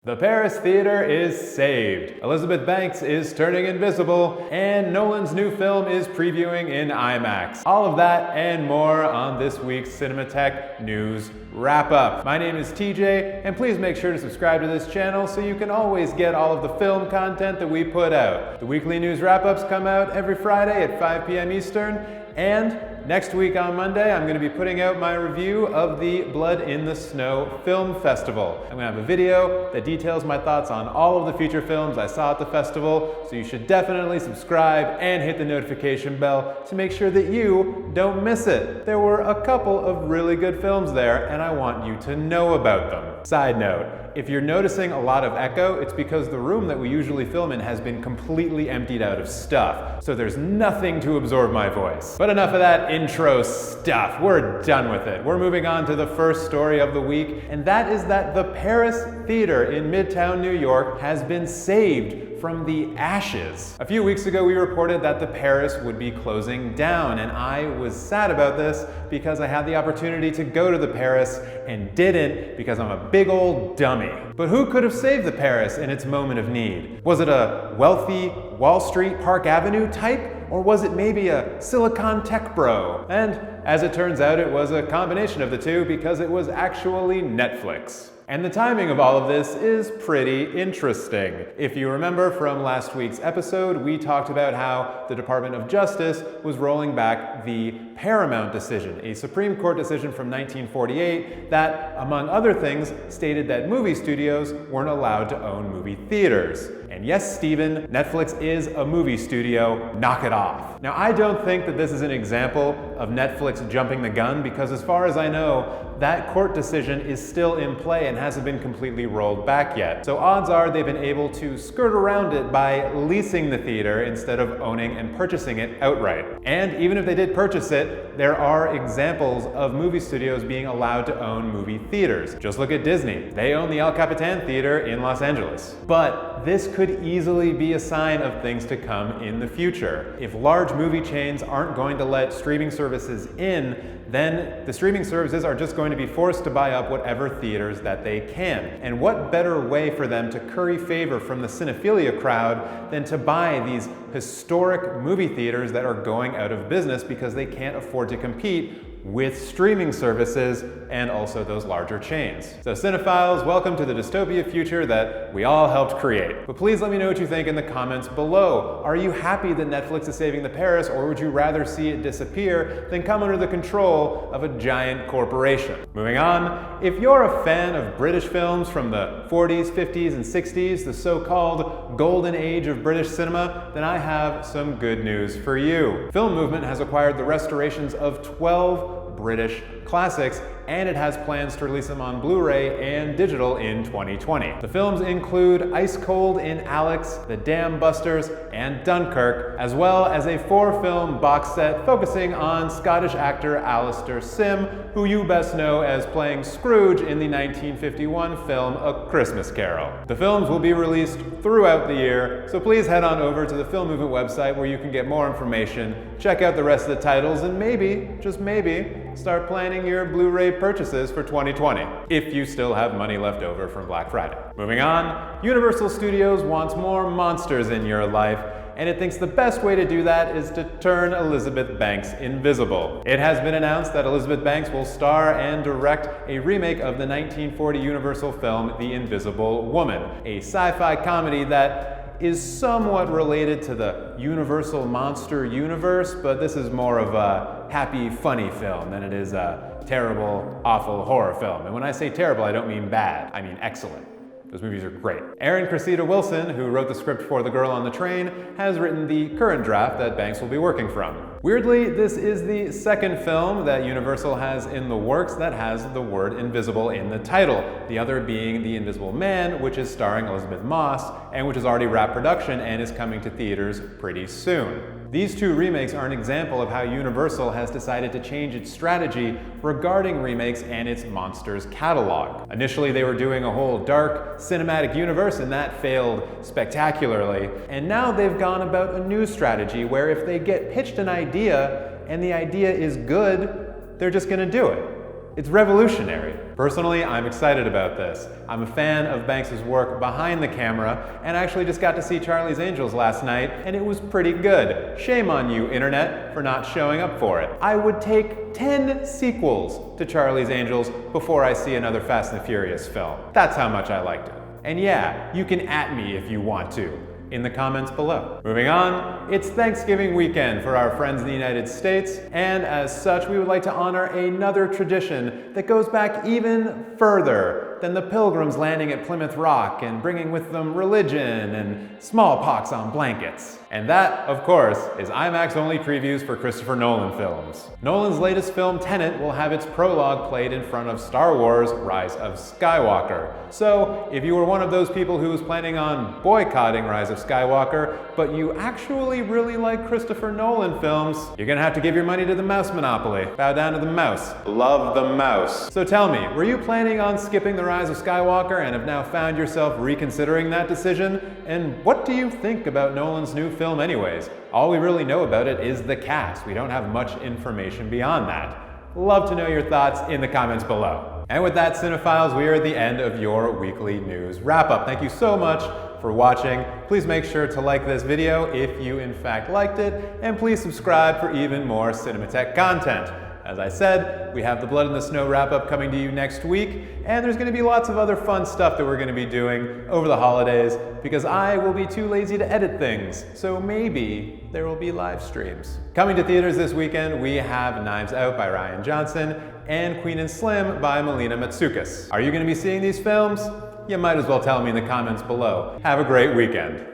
The Paris Theater is saved, Elizabeth Banks is turning invisible, and Nolan's new film is previewing in IMAX. All of that and more on this week's Cinemateq News Wrap-Up. My name is TJ, and please make sure to subscribe to this channel so you can always get all of the film content that we put out. The weekly news wrap-ups come out every Friday at 5 p.m. Eastern, and next week on Monday, I'm going to be putting out my review of the Blood in the Snow Film Festival. I'm going to have a video that details my thoughts on all of the feature films I saw at the festival, so you should definitely subscribe and hit the notification bell to make sure that you don't miss it. There were a couple of really good films there, and I want you to know about them. Side note, if you're noticing a lot of echo, it's because the room that we usually film in has been completely emptied out of stuff, so there's nothing to absorb my voice. But enough of that intro stuff. We're done with it. We're moving on to the first story of the week, and that is that the Paris Theater in Midtown New York has been saved from the ashes. A few weeks ago, we reported that the Paris would be closing down, and I was sad about this because I had the opportunity to go to the Paris and didn't because I'm a big old dummy. But who could have saved the Paris in its moment of need? Was it a wealthy Wall Street, Park Avenue type? Or was it maybe a Silicon tech bro? And as it turns out, it was a combination of the two because it was actually Netflix. And the timing of all of this is pretty interesting. If you remember from last week's episode, we talked about how the Department of Justice was rolling back the Paramount decision, a Supreme Court decision from 1948 that, among other things, stated that movie studios weren't allowed to own movie theaters. And yes, Steven, Netflix is a movie studio, knock it off. Now, I don't think that this is an example of Netflix jumping the gun because as far as I know, that court decision is still in play and hasn't been completely rolled back yet. So odds are they've been able to skirt around it by leasing the theater instead of owning and purchasing it outright. And even if they did purchase it, there are examples of movie studios being allowed to own movie theaters. Just look at Disney. They own the El Capitan Theater in Los Angeles. But this could easily be a sign of things to come in the future. If large movie chains aren't going to let streaming services in, then the streaming services are just going to be forced to buy up whatever theaters that they can. And what better way for them to curry favor from the cinephilia crowd than to buy these historic movie theaters that are going out of business because they can't afford to compete with streaming services and also those larger chains. So cinephiles, welcome to the dystopia future that we all helped create. But please let me know what you think in the comments below. Are you happy that Netflix is saving the Paris, or would you rather see it disappear than come under the control of a giant corporation? Moving on, if you're a fan of British films from the 40s, 50s, and 60s, the so-called golden age of British cinema, then I have some good news for you. Film Movement has acquired the restorations of 12 British classics, and it has plans to release them on Blu-ray and digital in 2020. The films include Ice Cold in Alex, The Dam Busters, and Dunkirk, as well as a 4-film box set focusing on Scottish actor Alastair Sim, who you best know as playing Scrooge in the 1951 film A Christmas Carol. The films will be released throughout the year, so please head on over to the Film Movement website where you can get more information, check out the rest of the titles, and maybe, just maybe, start planning your Blu-ray purchases for 2020, if you still have money left over from Black Friday. Moving on, Universal Studios wants more monsters in your life, and it thinks the best way to do that is to turn Elizabeth Banks invisible. It has been announced that Elizabeth Banks will star and direct a remake of the 1940 Universal film The Invisible Woman, a sci-fi comedy that is somewhat related to the Universal Monster universe, but this is more of a happy, funny film than it is a terrible, awful horror film. And when I say terrible, I don't mean bad, I mean excellent. Those movies are great. Erin Cressida Wilson, who wrote the script for The Girl on the Train, has written the current draft that Banks will be working from. Weirdly, this is the second film that Universal has in the works that has the word invisible in the title, the other being The Invisible Man, which is starring Elizabeth Moss, and which has already wrapped production and is coming to theaters pretty soon. These two remakes are an example of how Universal has decided to change its strategy regarding remakes and its monsters catalog. Initially, they were doing a whole dark cinematic universe, and that failed spectacularly. And now they've gone about a new strategy where if they get pitched an idea and the idea is good, they're just gonna do it. It's revolutionary. Personally, I'm excited about this. I'm a fan of Banks' work behind the camera, and I actually just got to see Charlie's Angels last night, and it was pretty good. Shame on you, internet, for not showing up for it. I would take 10 sequels to Charlie's Angels before I see another Fast and the Furious film. That's how much I liked it. And yeah, you can @ me if you want to in the comments below. Moving on, it's Thanksgiving weekend for our friends in the United States, and as such, we would like to honor another tradition that goes back even further than the Pilgrims landing at Plymouth Rock and bringing with them religion and smallpox on blankets. And that, of course, is IMAX-only previews for Christopher Nolan films. Nolan's latest film, Tenet, will have its prologue played in front of Star Wars: Rise of Skywalker. So, if you were one of those people who was planning on boycotting Rise of Skywalker, but you actually really like Christopher Nolan films, you're gonna have to give your money to the mouse monopoly. Bow down to the mouse. Love the mouse. So tell me, were you planning on skipping the Rise of Skywalker and have now found yourself reconsidering that decision? And what do you think about Nolan's new film anyways? All we really know about it is the cast. We don't have much information beyond that. Love to know your thoughts in the comments below. And with that, cinephiles, we are at the end of your weekly news wrap-up. Thank you so much for watching. Please make sure to like this video if you in fact liked it, and please subscribe for even more Cinemateq content. As I said, we have the Blood in the Snow wrap-up coming to you next week, and there's going to be lots of other fun stuff that we're going to be doing over the holidays, because I will be too lazy to edit things, so maybe there will be live streams. Coming to theaters this weekend, we have Knives Out by Rian Johnson and Queen and Slim by Melina Matsoukas. Are you going to be seeing these films? You might as well tell me in the comments below. Have a great weekend.